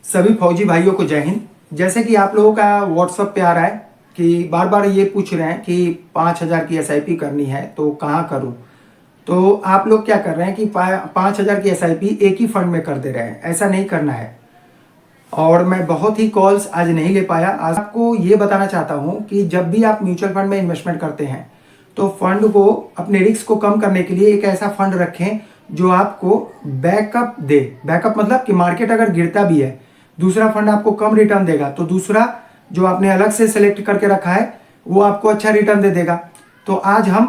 सभी फौजी भाइयों को जय हिंद। जैसे कि आप लोगों का व्हाट्सएप पे आ रहा है कि बार बार ये पूछ रहे हैं कि 5,000 की एसआईपी करनी है तो कहाँ करूँ। तो आप लोग क्या कर रहे हैं कि 5,000 की एसआईपी एक ही फंड में कर दे रहे हैं। ऐसा नहीं करना है। और मैं बहुत ही कॉल्स आज नहीं ले पाया। आज आपको ये बताना चाहता हूँ कि जब भी आप म्यूचुअल फंड में इन्वेस्टमेंट करते हैं तो फंड को अपने रिस्क को कम करने के लिए एक ऐसा फंड रखें जो आपको बैकअप दे। बैकअप मतलब कि मार्केट अगर गिरता भी है, दूसरा फंड आपको कम रिटर्न देगा तो दूसरा जो आपने अलग से सेलेक्ट करके रखा है वो आपको अच्छा रिटर्न दे देगा। तो आज हम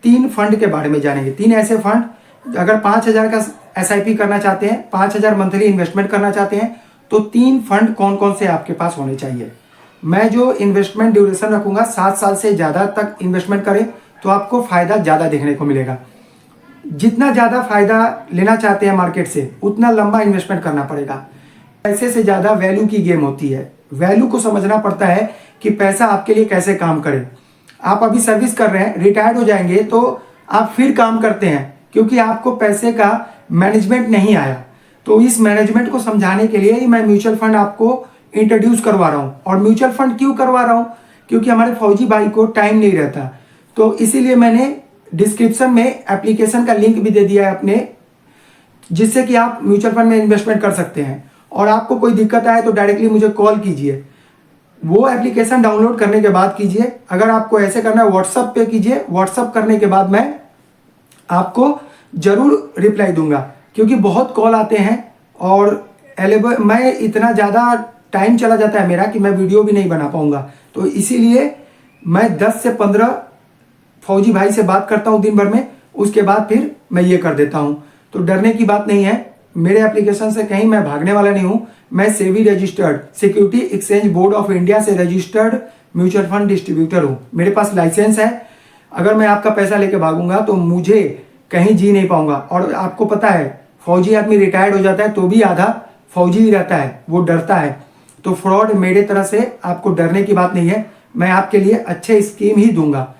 3 फंड के बारे में जानेंगे। 3 ऐसे फंड, अगर 5,000 का एसआईपी करना चाहते हैं, 5,000 मंथली इन्वेस्टमेंट करना चाहते हैं तो 3 फंड कौन कौन से आपके पास होने चाहिए। मैं जो इन्वेस्टमेंट ड्यूरेशन रखूंगा 7 साल से ज़्यादा तक इन्वेस्टमेंट करें तो आपको फ़ायदा ज़्यादा देखने को मिलेगा। जितना ज़्यादा फायदा लेना चाहते हैं मार्केट से उतना लंबा इन्वेस्टमेंट करना पड़ेगा। पैसे से ज़्यादा वैल्यू की गेम होती है। वैल्यू को समझना पड़ता है कि पैसा आपके लिए कैसे काम करे। आप अभी सर्विस कर रहे हैं, रिटायर्ड हो जाएंगे तो आप फिर काम करते हैं क्योंकि आपको पैसे का मैनेजमेंट नहीं आया। तो इस मैनेजमेंट को समझाने के लिए ही मैं म्यूचुअल फंड आपको इंट्रोड्यूस करवा रहा हूँ। और म्यूचुअल फंड क्यों करवा रहा हूँ? क्योंकि हमारे फौजी भाई को टाइम नहीं रहता। तो इसीलिए मैंने डिस्क्रिप्शन में एप्लीकेशन का लिंक भी दे दिया है अपने, जिससे कि आप म्यूचुअल फंड में इन्वेस्टमेंट कर सकते हैं। और आपको कोई दिक्कत आए तो डायरेक्टली मुझे कॉल कीजिए। वो एप्लीकेशन डाउनलोड करने के बाद कीजिए। अगर आपको ऐसे करना है व्हाट्सएप पे कीजिए। व्हाट्सएप करने के बाद मैं आपको जरूर रिप्लाई दूंगा क्योंकि बहुत कॉल आते हैं और मैं इतना ज़्यादा टाइम चला जाता है मेरा कि मैं वीडियो भी नहीं बना पाऊंगा। तो इसीलिए मैं 10 से 15 फौजी भाई से बात करता हूं दिन भर में, उसके बाद फिर मैं ये कर देता हूं। तो डरने की बात नहीं है। मेरे एप्लीकेशन से कहीं मैं भागने वाला नहीं हूं। मैं SEBI registered, security exchange board of India से रजिस्टर्ड म्यूचुअल फंड डिस्ट्रीब्यूटर हूं। मेरे पास लाइसेंस है। अगर मैं आपका पैसा लेके भागूंगा तो मुझे कहीं जी नहीं पाऊंगा। और आपको पता है फौजी आदमी रिटायर्ड हो जाता है तो भी आधा फौजी ही रहता है, वो डरता है। तो फ्रॉड मेरे तरह से आपको डरने की बात नहीं है। मैं आपके लिए अच्छे स्कीम ही दूंगा।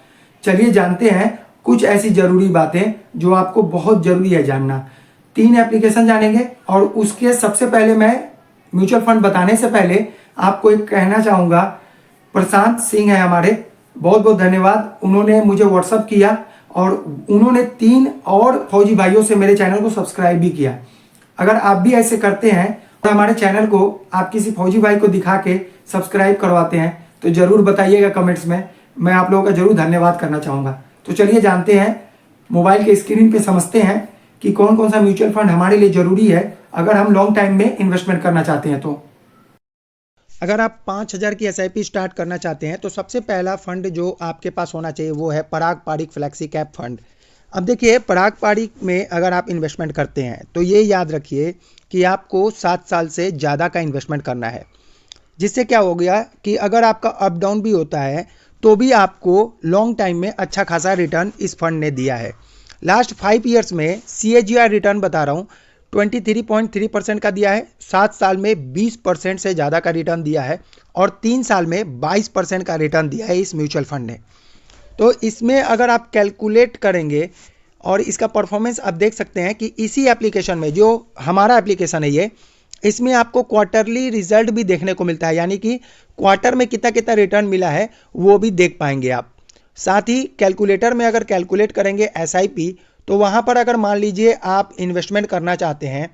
चलिए जानते हैं कुछ ऐसी जरूरी बातें जो आपको बहुत जरूरी है जानना। 3 एप्लीकेशन जानेंगे और उसके सबसे पहले मैं म्यूचुअल फंड बताने से पहले आपको एक कहना चाहूँगा। प्रशांत सिंह है हमारे, बहुत बहुत धन्यवाद। उन्होंने मुझे व्हाट्सअप किया और उन्होंने 3 और फौजी भाइयों से मेरे चैनल को सब्सक्राइब भी किया। अगर आप भी ऐसे करते हैं तो हमारे चैनल को आप किसी फौजी भाई को दिखा के सब्सक्राइब करवाते हैं तो ज़रूर बताइएगा कमेंट्स में। मैं आप लोगों का जरूर धन्यवाद करना चाहूँगा। तो चलिए जानते हैं, मोबाइल के स्क्रीन पे समझते हैं कि कौन कौन सा म्यूचुअल फंड हमारे लिए ज़रूरी है अगर हम लॉन्ग टाइम में इन्वेस्टमेंट करना चाहते हैं। तो अगर आप 5,000 की एसआईपी स्टार्ट करना चाहते हैं तो सबसे पहला फंड जो आपके पास होना चाहिए वो है पराग पारिक फ्लेक्सी कैप फंड। अब देखिए, पराग पारिक में अगर आप इन्वेस्टमेंट करते हैं तो ये याद रखिए कि आपको 7 साल से ज़्यादा का इन्वेस्टमेंट करना है। जिससे क्या हो गया कि अगर आपका अप डाउन भी होता है तो भी आपको लॉन्ग टाइम में अच्छा खासा रिटर्न इस फंड ने दिया है। लास्ट 5 ईयर्स में CAGR रिटर्न बता रहा हूँ 23.3% का दिया है। 7 साल में 20% से ज़्यादा का रिटर्न दिया है और 3 साल में 22% का रिटर्न दिया है इस म्यूचुअल फंड ने। तो इसमें अगर आप कैलकुलेट करेंगे और इसका परफॉर्मेंस आप देख सकते हैं कि इसी एप्लीकेशन में, जो हमारा एप्लीकेशन है ये, इसमें आपको क्वार्टरली रिजल्ट भी देखने को मिलता है। यानी कि क्वार्टर में कितना कितना रिटर्न मिला है वो भी देख पाएंगे आप। साथ ही कैलकुलेटर में अगर कैलकुलेट करेंगे SIP तो वहाँ पर अगर मान लीजिए आप इन्वेस्टमेंट करना चाहते हैं,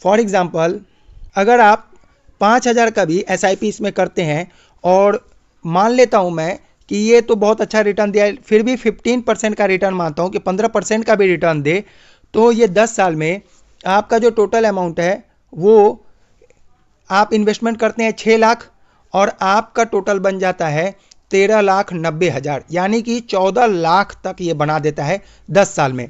फॉर एग्जांपल अगर आप 5,000 का भी SIP इसमें करते हैं और मान लेता हूँ मैं कि ये तो बहुत अच्छा रिटर्न दिया है, फिर भी 15% का रिटर्न मानता हूँ कि 15% का भी रिटर्न दे, तो ये 10 साल में आपका जो टोटल अमाउंट है वो आप इन्वेस्टमेंट करते हैं 6 लाख और आपका टोटल बन जाता है 13,90,000, यानी कि 14 लाख तक ये बना देता है 10 साल में।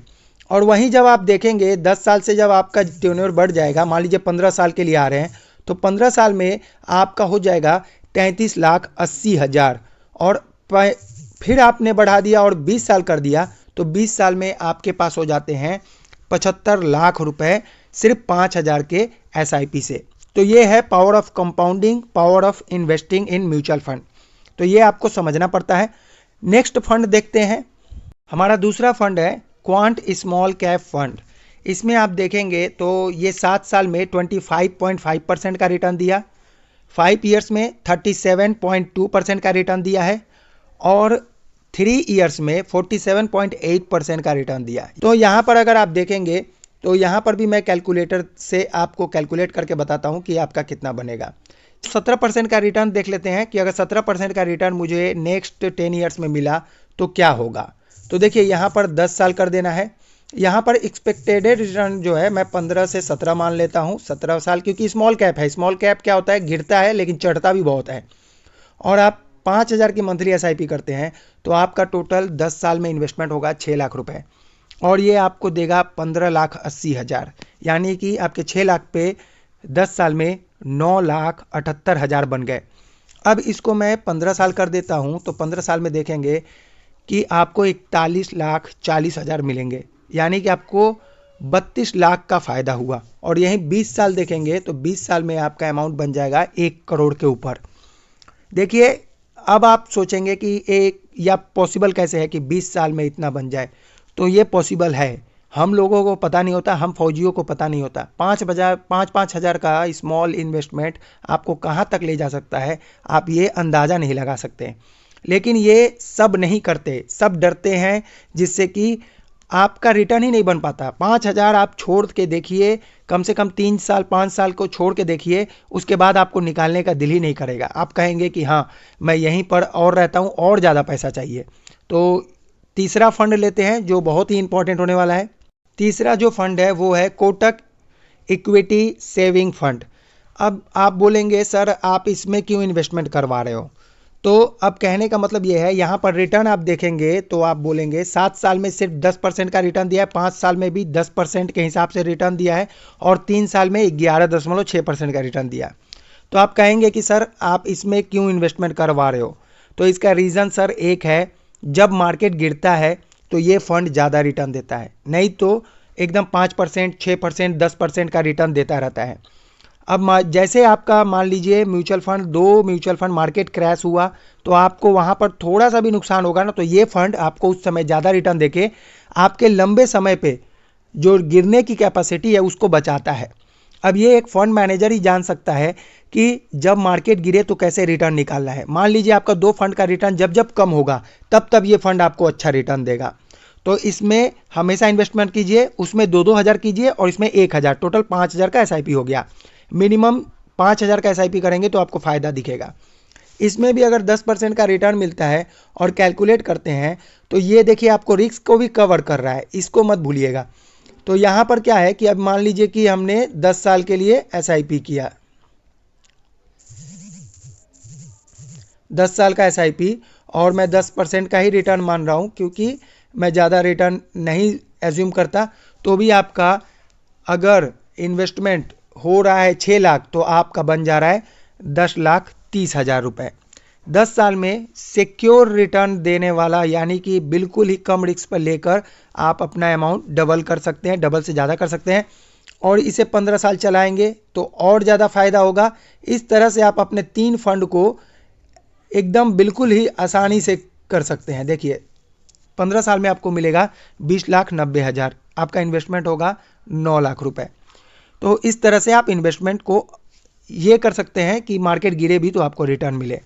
और वहीं जब आप देखेंगे 10 साल से जब आपका टेन्योर बढ़ जाएगा, मान लीजिए 15 साल के लिए आ रहे हैं तो 15 साल में आपका हो जाएगा 33,80,000 और फिर आपने बढ़ा दिया और 20 साल कर दिया तो 20 साल में आपके पास हो जाते हैं 75 लाख रुपए सिर्फ 5,000 के SIP से। तो ये है power of compounding, power of investing in mutual fund. तो ये आपको समझना पड़ता है। नेक्स्ट फंड देखते हैं। हमारा दूसरा फंड है क्वांट स्मॉल कैप फंड। इसमें आप देखेंगे तो ये 7 साल में 25.5% का रिटर्न दिया, 5 ईयर्स में 37.2% का रिटर्न दिया है और 3 ईयर्स में 47.8% का रिटर्न दिया। तो यहाँ पर अगर आप देखेंगे तो यहाँ पर भी मैं कैलकुलेटर से आपको कैलकुलेट करके बताता हूँ कि आपका कितना बनेगा। 17% का रिटर्न देख लेते हैं कि अगर 17% का रिटर्न मुझे नेक्स्ट 10 ईयर्स में मिला तो क्या होगा। तो देखिए यहाँ पर 10 साल कर देना है। यहाँ पर एक्सपेक्टेड रिटर्न जो है मैं 15 से 17 मान लेता हूँ, 17 साल, क्योंकि स्मॉल कैप है। स्मॉल कैप क्या होता है, गिरता है लेकिन चढ़ता भी बहुत है। और आप 5,000 की मंथली एसआईपी करते हैं तो आपका टोटल 10 साल में इन्वेस्टमेंट होगा 6 लाख रुपए और ये आपको देगा 15,80,000, यानी कि आपके 6 लाख पे 10 साल में 9,78,000 बन गए। अब इसको मैं 15 साल कर देता हूं तो 15 साल में देखेंगे कि आपको 41,40,000 मिलेंगे, यानी कि आपको 32 लाख का फायदा हुआ। और यहीं 20 साल देखेंगे तो 20 साल में आपका अमाउंट बन जाएगा 1 करोड़ के ऊपर। देखिए अब आप सोचेंगे कि एक या पॉसिबल कैसे है कि 20 साल में इतना बन जाए। तो ये पॉसिबल है, हम लोगों को पता नहीं होता, हम फौजियों को पता नहीं होता। 5,000 का स्मॉल इन्वेस्टमेंट आपको कहाँ तक ले जा सकता है आप ये अंदाज़ा नहीं लगा सकते। लेकिन ये सब नहीं करते, सब डरते हैं जिससे कि आपका रिटर्न ही नहीं बन पाता। 5,000 आप छोड़ के देखिए, कम से कम 3 साल 5 साल को छोड़ के देखिए, उसके बाद आपको निकालने का दिल ही नहीं करेगा। आप कहेंगे कि हाँ मैं यहीं पर और रहता हूँ और ज़्यादा पैसा चाहिए। तो तीसरा फंड लेते हैं जो बहुत ही इंपॉर्टेंट होने वाला है। तीसरा जो फंड है वो है कोटक इक्विटी सेविंग फंड। अब आप बोलेंगे सर आप इसमें क्यों इन्वेस्टमेंट करवा रहे हो। तो अब कहने का मतलब ये है, यहाँ पर रिटर्न आप देखेंगे तो आप बोलेंगे 7 साल में सिर्फ 10% का रिटर्न दिया है, 5 साल में भी 10% के हिसाब से रिटर्न दिया है और 3 साल में 11.6% का रिटर्न दिया। तो आप कहेंगे कि सर आप इसमें क्यों इन्वेस्टमेंट करवा रहे हो। तो इसका रीज़न सर एक है, जब मार्केट गिरता है तो ये फंड ज़्यादा रिटर्न देता है, नहीं तो एकदम 5%, 6%, 10% का रिटर्न देता रहता है। अब जैसे आपका मान लीजिए mutual fund, 2 mutual fund market crash हुआ तो आपको वहाँ पर थोड़ा सा भी नुकसान होगा ना, तो ये फंड आपको उस समय ज़्यादा रिटर्न देके आपके लंबे समय पे जो गिरने की कैपेसिटी है उसको बचाता है। अब ये एक फंड मैनेजर ही जान सकता है कि जब मार्केट गिरे तो कैसे रिटर्न निकालना है। मान लीजिए आपका 2 फंड का रिटर्न जब जब कम होगा तब तब ये फंड आपको अच्छा रिटर्न देगा। तो इसमें हमेशा इन्वेस्टमेंट कीजिए, उसमें 2-2 हज़ार कीजिए और इसमें 1,000, टोटल 5,000 का एसआईपी हो गया। मिनिमम 5,000 का एसआईपी करेंगे तो आपको फ़ायदा दिखेगा। इसमें भी अगर 10% का रिटर्न मिलता है और कैलकुलेट करते हैं तो ये देखिए आपको रिस्क को भी कवर कर रहा है, इसको मत भूलिएगा। तो यहाँ पर क्या है कि अब मान लीजिए कि हमने 10 साल के लिए एसआईपी किया, 10 साल का एसआईपी, और मैं 10% का ही रिटर्न मान रहा हूँ क्योंकि मैं ज़्यादा रिटर्न नहीं एज्यूम करता। तो भी आपका अगर इन्वेस्टमेंट हो रहा है 6 लाख तो आपका बन जा रहा है 10,30,000 रुपये। 10 साल में सिक्योर रिटर्न देने वाला, यानी कि बिल्कुल ही कम रिस्क पर लेकर आप अपना अमाउंट डबल कर सकते हैं, डबल से ज़्यादा कर सकते हैं। और इसे 15 साल चलाएंगे तो और ज़्यादा फायदा होगा। इस तरह से आप अपने 3 फंड को एकदम बिल्कुल ही आसानी से कर सकते हैं। देखिए 15 साल में आपको मिलेगा 20,90,000, आपका इन्वेस्टमेंट होगा 9 लाख रुपए। तो इस तरह से आप इन्वेस्टमेंट को ये कर सकते हैं कि मार्केट गिरे भी तो आपको रिटर्न मिले।